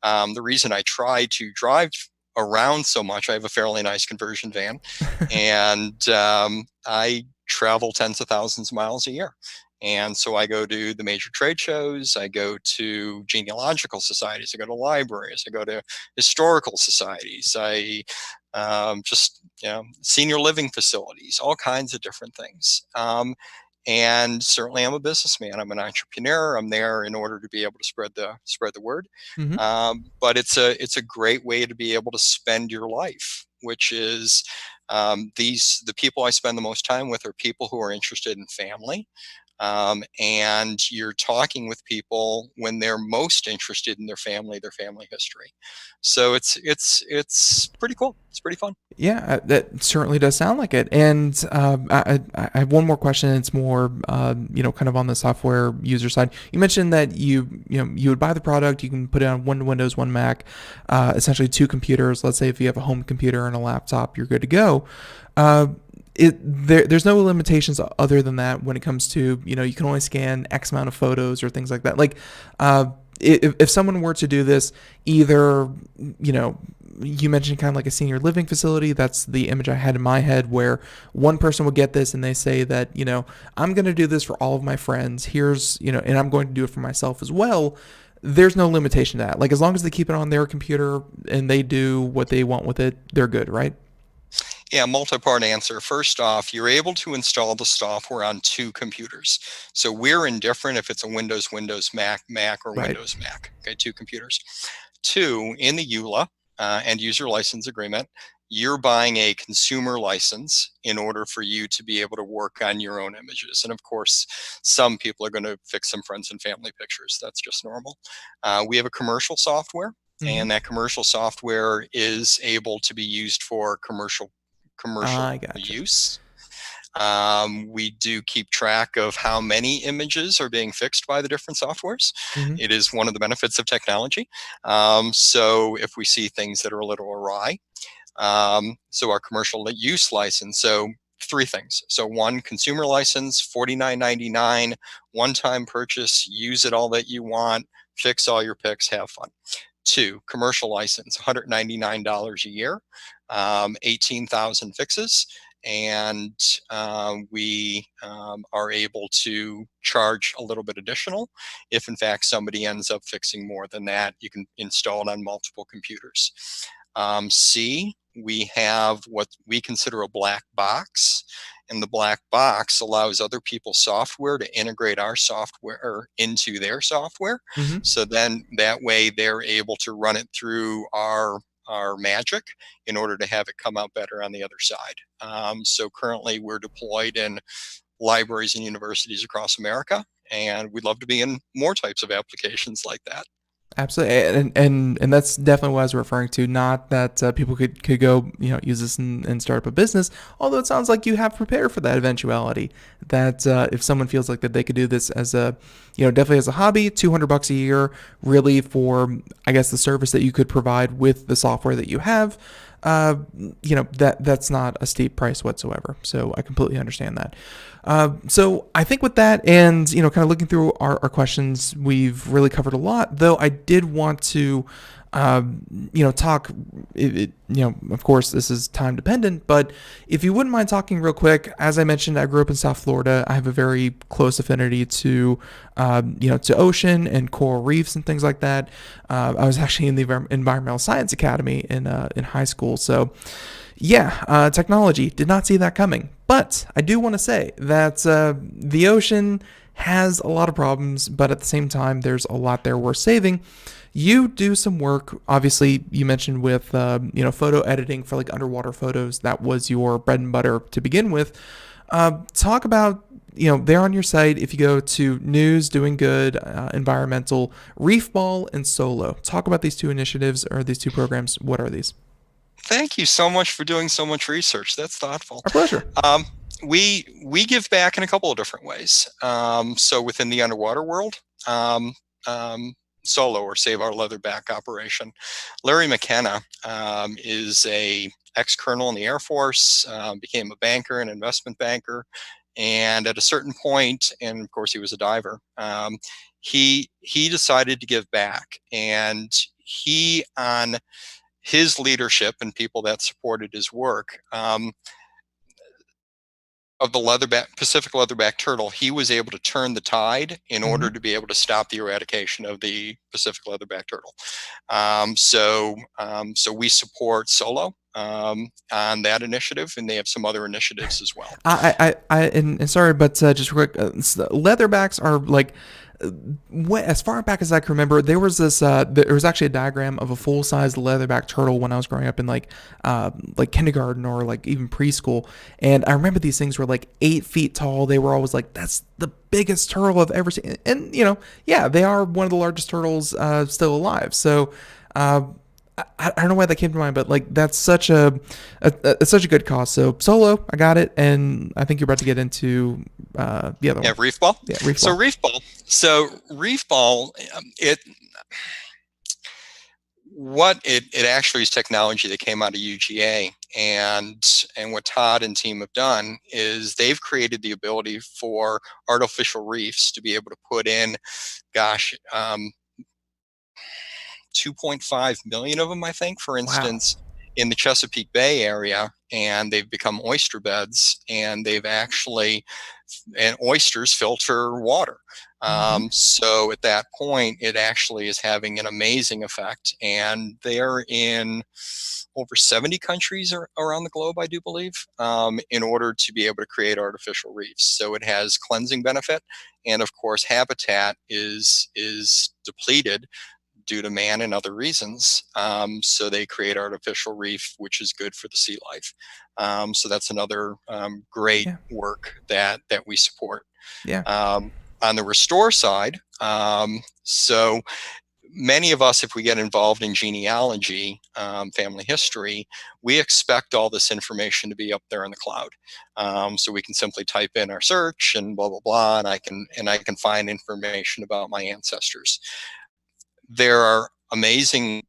The reason I try to drive around so much, I have a fairly nice conversion van, and I travel tens of thousands of miles a year. And so I go to the major trade shows, I go to genealogical societies, I go to libraries, I go to historical societies, I just, senior living facilities, all kinds of different things. And certainly I'm a businessman, I'm an entrepreneur, I'm there in order to be able to spread the word. Mm-hmm. But it's a great way to be able to spend your life, which is the people I spend the most time with are people who are interested in family. And you're talking with people when they're most interested in their family history. So it's pretty cool. It's pretty fun. Yeah, that certainly does sound like it. And I have one more question. It's more, kind of on the software user side. You mentioned that you would buy the product, you can put it on one Windows, one Mac, essentially two computers. Let's say if you have a home computer and a laptop, you're good to go. There's no limitations other than that when it comes to, you can only scan X amount of photos or things like that. Like, if someone were to do this, either, you mentioned kind of like a senior living facility. That's the image I had in my head, where one person would get this and they say that, I'm going to do this for all of my friends. Here's, and I'm going to do it for myself as well. There's no limitation to that. Like, as long as they keep it on their computer and they do what they want with it, they're good, right? Yeah, multi-part answer. First off, you're able to install the software on two computers. So we're indifferent if it's a Windows, Mac, or Right. Windows, Mac. Okay, two computers. Two, in the EULA, end user license agreement, you're buying a consumer license in order for you to be able to work on your own images. And of course, some people are going to fix some friends and family pictures. That's just normal. We have a commercial software, Mm-hmm. and that commercial software is able to be used for commercial I gotcha. use. We do keep track of how many images are being fixed by the different softwares. Mm-hmm. It is one of the benefits of technology. So if we see things that are a little awry, so our commercial use license, so three things. So one, consumer license, $49.99, one-time purchase, use it all that you want, fix all your pics, have fun. Two, commercial license, $199 a year, 18,000 fixes. And we are able to charge a little bit additional. If in fact somebody ends up fixing more than that, you can install it on multiple computers. C, we have what we consider a black box. and the black box allows other people's software to integrate our software into their software. Hmm. So then that way they're able to run it through our magic in order to have it come out better on the other side. So currently we're deployed in libraries and universities across America, and we'd love to be in more types of applications like that. Absolutely, and that's definitely what I was referring to. Not that people could go, use this and start up a business. Although it sounds like you have prepared for that eventuality. That if someone feels like that they could do this as a, definitely as a hobby, $200 a year, really for, I guess, the service that you could provide with the software that you have. That's not a steep price whatsoever. So I completely understand that. So I think with that and, kind of looking through our questions, we've really covered a lot, though I did want to, talk, of course this is time dependent, but if you wouldn't mind talking real quick, as I mentioned, I grew up in South Florida. I have a very close affinity to, to ocean and coral reefs and things like that. I was actually in the Environmental Science Academy in high school. So yeah, technology, did not see that coming. But I do want to say that the ocean has a lot of problems, but at the same time, there's a lot there worth saving. You do some work, obviously, you mentioned with, photo editing for like underwater photos. That was your bread and butter to begin with. Talk about, there on your site, if you go to news, doing good, environmental, Reef Ball, and Solo. Talk about these two initiatives or these two programs. What are these? Thank you so much for doing so much research. That's thoughtful. Our pleasure. We give back in a couple of different ways. So within the underwater world, Solo, or Save Our Leatherback operation, Larry McKenna is a ex-colonel in the Air Force, became a banker, an investment banker, and at a certain point, and of course he was a diver, he decided to give back, and he, on his leadership and people that supported his work, of the Pacific leatherback turtle, he was able to turn the tide in order Mm-hmm. to be able to stop the eradication of the Pacific leatherback turtle. So we support Solo on that initiative, and they have some other initiatives as well. And sorry, but just real quick, leatherbacks are like, as far back as I can remember, there was this. There was actually a diagram of a full-size leatherback turtle when I was growing up in like kindergarten or like even preschool, and I remember these things were like 8 feet tall. They were always like, "That's the biggest turtle I've ever seen," and yeah, they are one of the largest turtles still alive. So. I don't know why that came to mind, but like that's such such a good cause. So Solo, I got it, and I think you're about to get into the other one. Reef Ball. Yeah, Reef So Ball. Reef Ball. So Reef Ball, it actually is technology that came out of UGA, and what Todd and team have done is they've created the ability for artificial reefs to be able to put in, gosh, 2.5 million of them, I think, for Wow. instance, in the Chesapeake Bay area, and they've become oyster beds, and and oysters filter water. Mm-hmm. So at that point, it actually is having an amazing effect, and they're in over 70 countries around the globe, I do believe, in order to be able to create artificial reefs. So it has cleansing benefit, and of course, habitat is depleted due to man and other reasons. So they create artificial reef, which is good for the sea life. So that's another great Yeah. work that we support. Yeah. On the restore side, so many of us, if we get involved in genealogy, family history, we expect all this information to be up there in the cloud. So we can simply type in our search and blah blah blah, and I can find information about my ancestors. There are amazing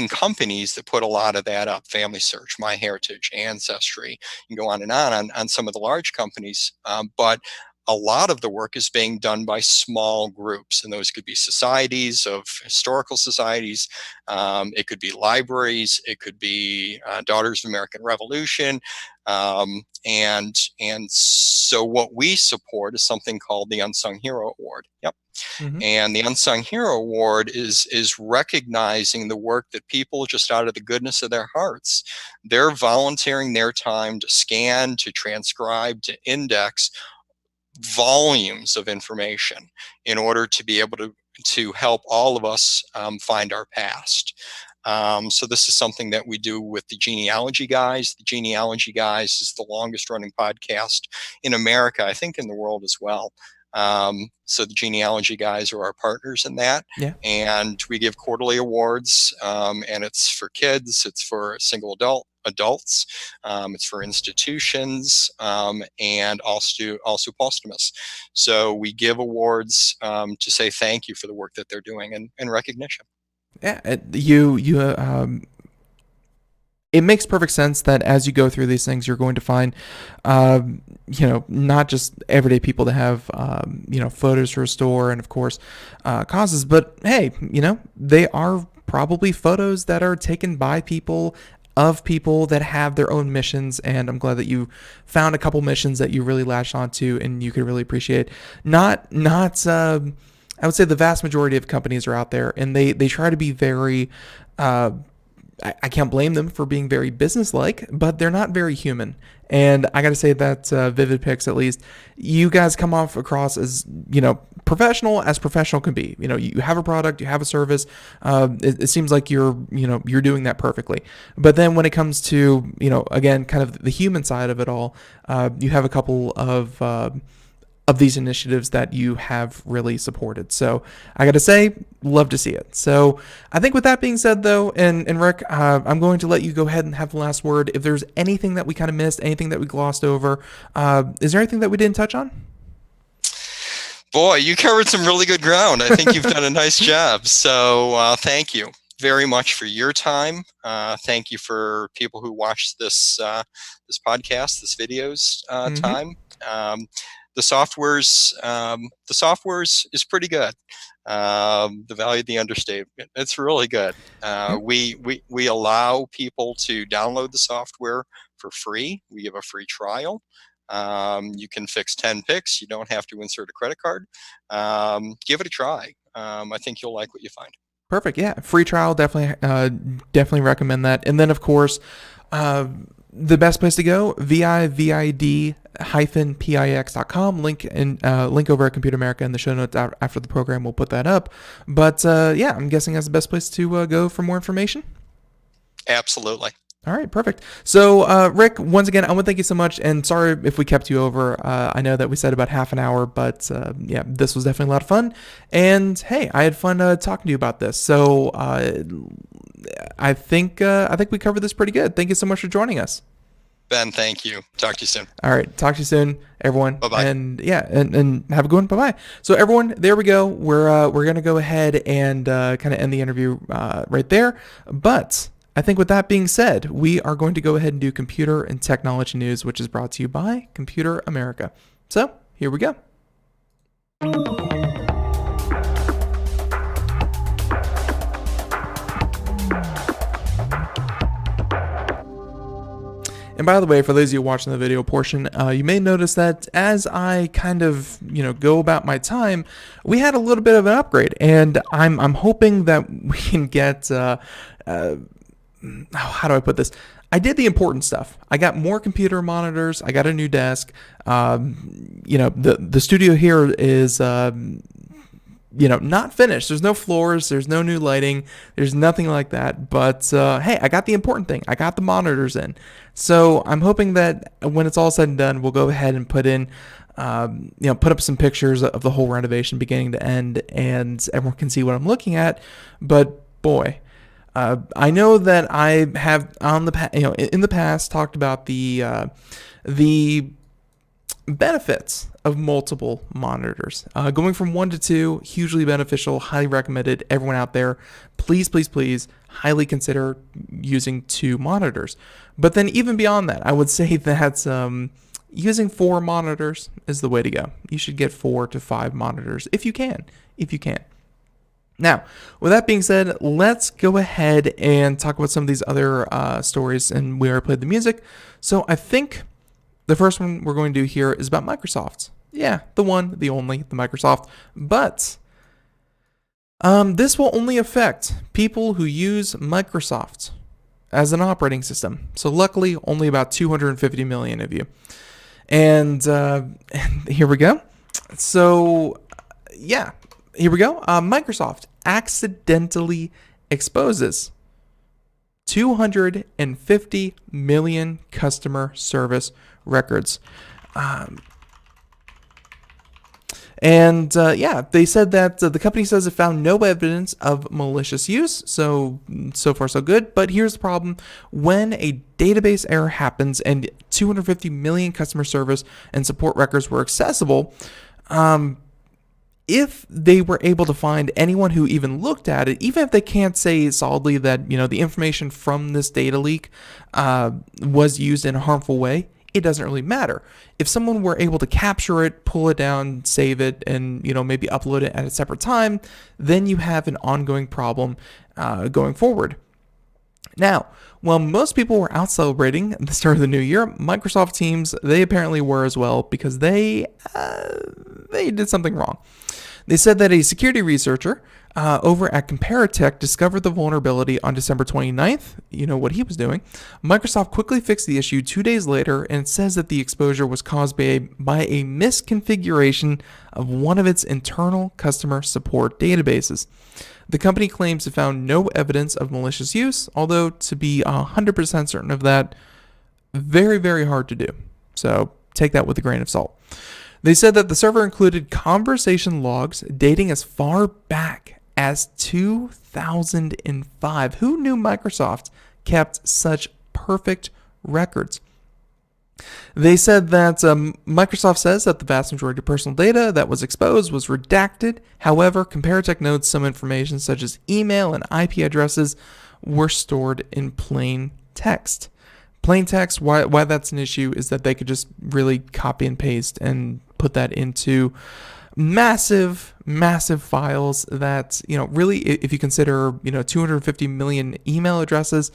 companies that put a lot of that up: Family Search, My Heritage, Ancestry. You can go on and on some of the large companies, but a lot of the work is being done by small groups, and those could be societies of historical societies. It could be libraries. It could be Daughters of American Revolution. And so what we support is something called the Unsung Hero Award. Yep. Mm-hmm. And the Unsung Hero Award is recognizing the work that people, just out of the goodness of their hearts, they're volunteering their time to scan, to transcribe, to index volumes of information in order to be able to help all of us find our past. So this is something that we do with the Genealogy Guys. The Genealogy Guys is the longest running podcast in America, I think in the world as well. So the Genealogy Guys are our partners in that. Yeah. And we give quarterly awards, and it's for kids, it's for single adults, it's for institutions, and also posthumous. So we give awards to say thank you for the work that they're doing and recognition. Yeah, it makes perfect sense that as you go through these things, you're going to find, not just everyday people that have, photos to restore and, of course, causes. But, hey, they are probably photos that are taken by people, of people that have their own missions. And I'm glad that you found a couple missions that you really latched onto and you could really appreciate. I would say the vast majority of companies are out there, and they try to be very, I can't blame them for being very business-like, but they're not very human. And I got to say that Vivid-Pix, at least, you guys come off across as, professional as professional can be. You have a product, you have a service. It seems like you're doing that perfectly. But then when it comes to, again, kind of the human side of it all, you have a couple of these initiatives that you have really supported. So I got to say, love to see it. So I think with that being said, though, and Rick, I'm going to let you go ahead and have the last word. If there's anything that we kind of missed, anything that we glossed over, is there anything that we didn't touch on? Boy, you covered some really good ground. I think you've done a nice job. So thank you very much for your time. Thank you for people who watch this podcast, this video's time. The software's is pretty good. The value of the understatement. It's really good. We allow people to download the software for free. We give a free trial. You can fix 10 pics. You don't have to insert a credit card. Give it a try. I think you'll like what you find. Perfect. Yeah, free trial. Definitely recommend that. And then, of course, the best place to go, vivid-pix.com. Link over at Computer America in the show notes after the program. We'll put that up. But I'm guessing that's the best place to go for more information. Absolutely. All right, perfect. So, Rick, once again, I want to thank you so much, and sorry if we kept you over. I know that we said about half an hour, but this was definitely a lot of fun. And hey, I had fun talking to you about this. So, I think we covered this pretty good. Thank you so much for joining us. Ben, thank you. Talk to you soon. All right, talk to you soon, everyone. Bye-bye. And and have a good one. Bye-bye. So everyone, there we go. We're gonna go ahead and kind of end the interview right there. But I think with that being said, we are going to go ahead and do computer and technology news, which is brought to you by Computer America. So here we go. And by the way, for those of you watching the video portion, you may notice that as I kind of, go about my time, we had a little bit of an upgrade, and I'm hoping that we can get, how do I put this? I did the important stuff. I got more computer monitors. I got a new desk. The studio here is, not finished. There's no floors. There's no new lighting. There's nothing like that. But hey, I got the important thing. I got the monitors in. So I'm hoping that when it's all said and done, we'll go ahead and put in, put up some pictures of the whole renovation beginning to end, and everyone can see what I'm looking at. But boy, I know that I have in the past talked about the benefits of multiple monitors. Going from 1 to 2, hugely beneficial, highly recommended. Everyone out there, please, please, please, highly consider using 2 monitors. But then even beyond that, I would say that using 4 monitors is the way to go. You should get 4 to 5 monitors if you can. Now, with that being said, let's go ahead and talk about some of these other stories, and we already played the music. So I think the first one we're going to do here is about Microsoft. Yeah, the one, the only, the Microsoft. But this will only affect people who use Microsoft as an operating system. So luckily, only about 250 million of you. And here we go. So, yeah, here we go. Microsoft accidentally exposes 250 million customer service records. They said that the company says it found no evidence of malicious use. So far so good. But here's the problem. When a database error happens and 250 million customer service and support records were accessible, if they were able to find anyone who even looked at it, even if they can't say solidly that, the information from this data leak was used in a harmful way, it doesn't really matter. If someone were able to capture it, pull it down, save it, and maybe upload it at a separate time, then you have an ongoing problem going forward. Now, while most people were out celebrating at the start of the new year, Microsoft teams, they apparently were as well, because they did something wrong. They said that a security researcher over at Comparitech discovered the vulnerability on December 29th. You know what he was doing. Microsoft quickly fixed the issue 2 days later, and it says that the exposure was caused by a misconfiguration of one of its internal customer support databases. The company claims it found no evidence of malicious use, although to be 100% certain of that, very, very hard to do. So take that with a grain of salt. They said that the server included conversation logs dating as far back as 2005. Who knew Microsoft kept such perfect records? They said that Microsoft says that the vast majority of personal data that was exposed was redacted. However, Comparitech notes some information such as email and IP addresses were stored in plain text. Plain text, why that's an issue is that they could just really copy and paste and put that into massive files that, really, if you consider, 250 million email addresses,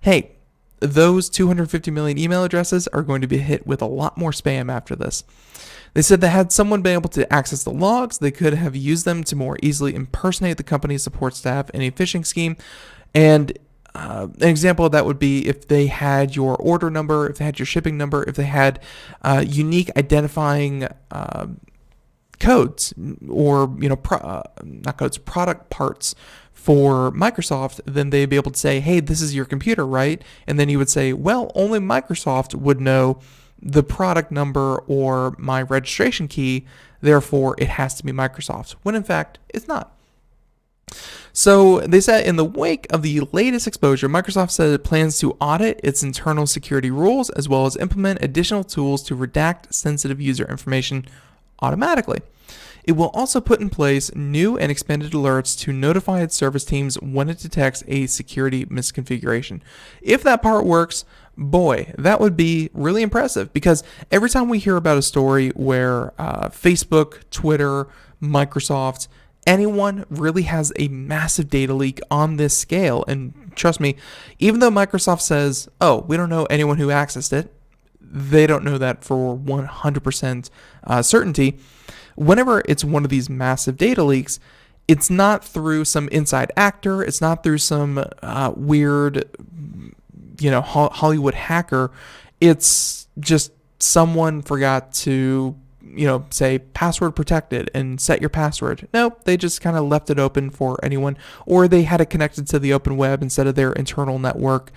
hey, those 250 million email addresses are going to be hit with a lot more spam after this. They said that had someone been able to access the logs, they could have used them to more easily impersonate the company's support staff in a phishing scheme. And an example of that would be if they had your order number, if they had your shipping number, if they had unique identifying codes or, not codes, product parts for Microsoft, then they'd be able to say, hey, this is your computer, right? And then you would say, well, only Microsoft would know the product number or my registration key, therefore it has to be Microsoft, when in fact it's not. So they said in the wake of the latest exposure, Microsoft said it plans to audit its internal security rules as well as implement additional tools to redact sensitive user information automatically. It will also put in place new and expanded alerts to notify its service teams when it detects a security misconfiguration. If that part works, boy, that would be really impressive, because every time we hear about a story where Facebook, Twitter, Microsoft, anyone really has a massive data leak on this scale, and trust me, even though Microsoft says, oh, we don't know anyone who accessed it, they don't know that for 100% certainty. Whenever it's one of these massive data leaks, it's not through some inside actor. It's not through some weird, Hollywood hacker. It's just someone forgot to, say password protected and set your password. Nope, they just kind of left it open for anyone, or they had it connected to the open web instead of their internal network.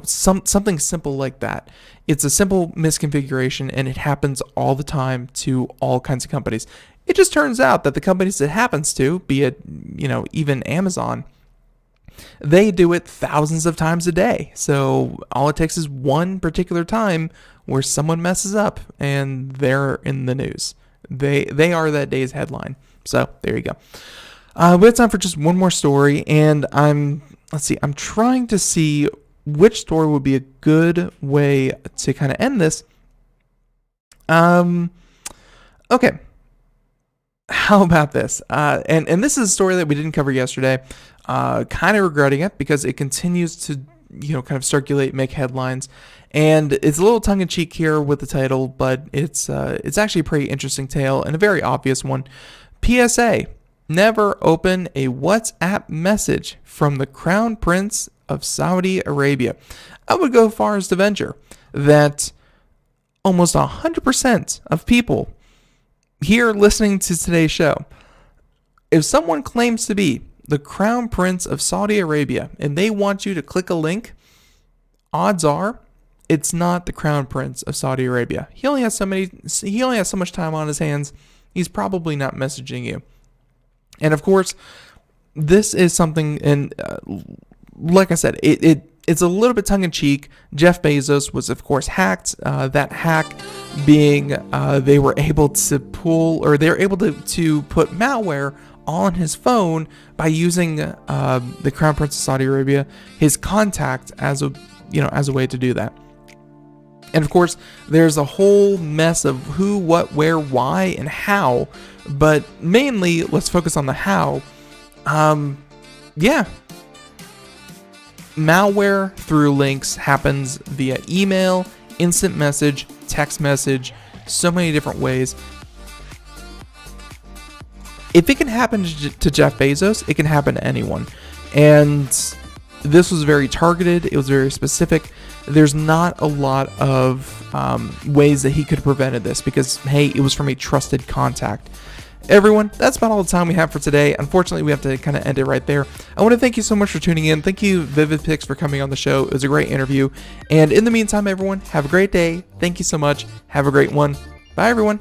Something simple like that. It's a simple misconfiguration, and it happens all the time to all kinds of companies. It just turns out that the companies it happens to, be it, even Amazon, they do it thousands of times a day. So all it takes is one particular time where someone messes up and they're in the news. They are that day's headline. So there you go. We have time for just one more story, and I'm trying to see which story would be a good way to kind of end this. Okay. How about this? And this is a story that we didn't cover yesterday. Kind of regretting it because it continues to, kind of circulate, make headlines. And it's a little tongue-in-cheek here with the title, but it's actually a pretty interesting tale and a very obvious one. PSA: never open a WhatsApp message from the Crown Prince of Saudi Arabia. I would go far as to venture that almost 100% of people here listening to today's show, if someone claims to be the Crown Prince of Saudi Arabia and they want you to click a link, odds are it's not the Crown Prince of Saudi Arabia. He only has so much time on his hands. He's probably not messaging you. And of course, this is something, and like I said, it's a little bit tongue-in-cheek. Jeff Bezos was, of course, hacked. That hack being they were able to put malware on his phone by using the Crown Prince of Saudi Arabia, his contact, as a way to do that. And of course, there's a whole mess of who, what, where, why, and how. But mainly, let's focus on the how. Malware through links happens via email, instant message, text message, so many different ways. If it can happen to Jeff Bezos, it can happen to anyone. And this was very targeted. It was very specific. There's not a lot of ways that he could have prevented this because, hey, it was from a trusted contact. Everyone, that's about all the time we have for today. Unfortunately, we have to kind of end it right there. I want to thank you so much for tuning in. Thank you, Vivid-Pix, for coming on the show. It was a great interview. And in the meantime, everyone, have a great day. Thank you so much. Have a great one. Bye, everyone.